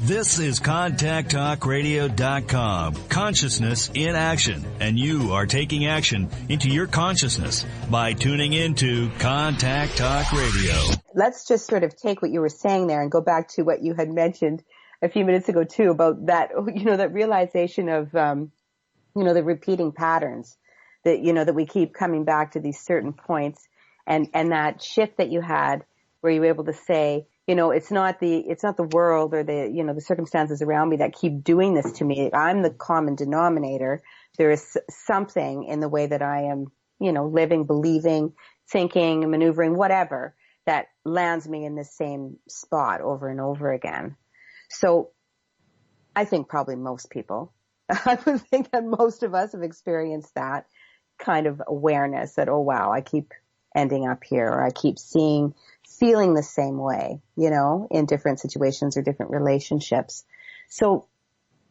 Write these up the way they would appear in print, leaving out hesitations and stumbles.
This is ContactTalkRadio.com. Consciousness in action. And you are taking action into your consciousness by tuning into Contact Talk Radio. Let's just sort of take what you were saying there and go back to what you had mentioned a few minutes ago too about that, that realization of, the repeating patterns that, that we keep coming back to these certain points and that shift that you had where you were able to say, it's not the world or the circumstances around me that keep doing this to me. I'm the common denominator. There is something in the way that I am, living, believing, thinking, maneuvering, whatever, that lands me in the same spot over and over again. So I think probably most people, I would think that most of us have experienced that kind of awareness that, oh wow, I keep ending up here, or I keep feeling the same way, in different situations or different relationships. So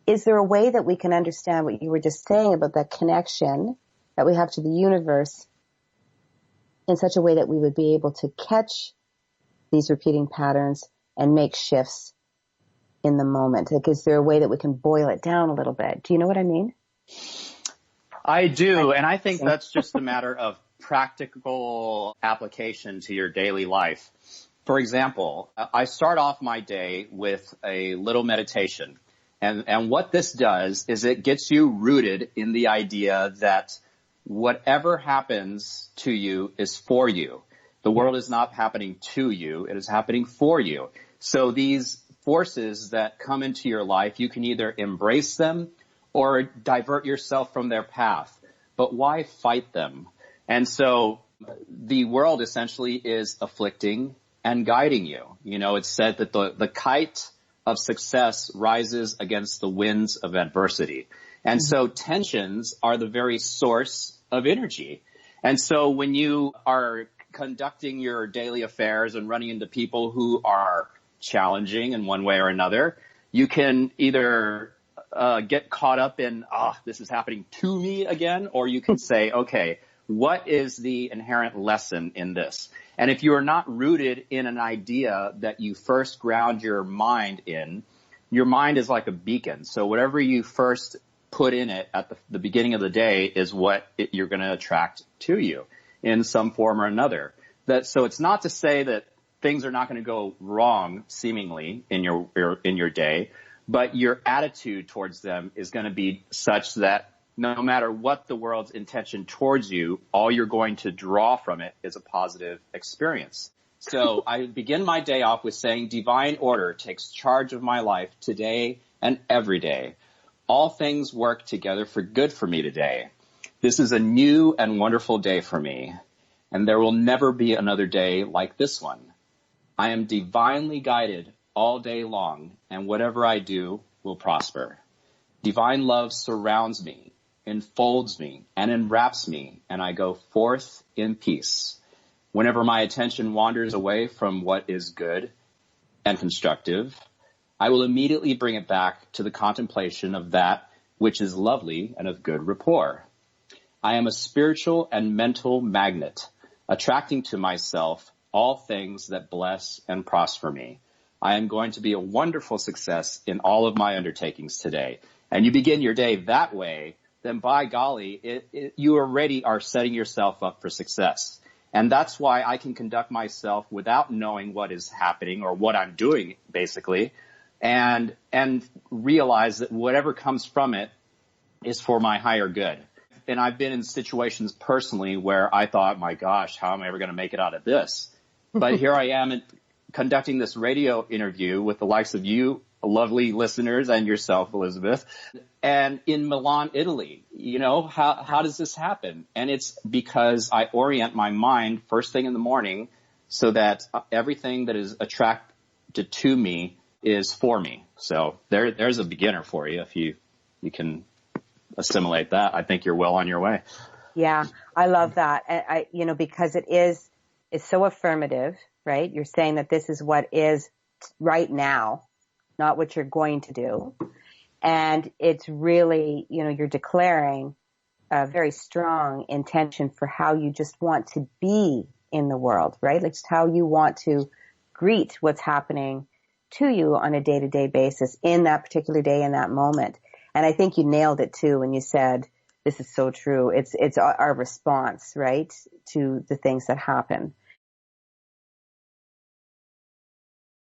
is there a way that we can understand what you were just saying about that connection that we have to the universe in such a way that we would be able to catch these repeating patterns and make shifts in the moment? Like, is there a way that we can boil it down a little bit? Do you know what I mean? I do, and I think that's just a matter of practical application to your daily life. For example, I start off my day with a little meditation. And what this does is it gets you rooted in the idea that whatever happens to you is for you. The world is not happening to you. It is happening for you. So these forces that come into your life, you can either embrace them or divert yourself from their path. But why fight them? And so the world essentially is afflicting and guiding you. It's said that the kite of success rises against the winds of adversity. And so tensions are the very source of energy. And so when you are conducting your daily affairs and running into people who are challenging in one way or another, you can either get caught up in, this is happening to me again, or you can say, okay, what is the inherent lesson in this? And if you are not rooted in an idea that you first ground your mind in, your mind is like a beacon. So whatever you first put in it at the beginning of the day is what you're going to attract to you in some form or another. So it's not to say that things are not going to go wrong seemingly in your day, but your attitude towards them is going to be such that no matter what the world's intention towards you, all you're going to draw from it is a positive experience. So I begin my day off with saying, divine order takes charge of my life today and every day. All things work together for good for me today. This is a new and wonderful day for me, and there will never be another day like this one. I am divinely guided all day long, and whatever I do will prosper. Divine love surrounds me, enfolds me, and enwraps me, and I go forth in peace. Whenever my attention wanders away from what is good and constructive, I will immediately bring it back to the contemplation of that which is lovely and of good rapport. I am a spiritual and mental magnet, attracting to myself all things that bless and prosper me. I am going to be a wonderful success in all of my undertakings today. And you begin your day that way, then by golly, you already are setting yourself up for success. And that's why I can conduct myself without knowing what is happening or what I'm doing, basically, and realize that whatever comes from it is for my higher good. And I've been in situations personally where I thought, my gosh, how am I ever going to make it out of this? But here I am conducting this radio interview with the likes of you, lovely listeners, and yourself, Elizabeth, and in Milan, Italy. How does this happen? And it's because I orient my mind first thing in the morning so that everything that is attracted to me is for me. So there's a beginner for you. If you can assimilate that, I think you're well on your way. Yeah, I love that. Because it's so affirmative, right? You're saying that this is what is right now, not what you're going to do. And it's really, you're declaring a very strong intention for how you just want to be in the world, right? Like just how you want to greet what's happening to you on a day-to-day basis in that particular day, in that moment. And I think you nailed it too when you said, this is so true. It's our response, right, to the things that happen.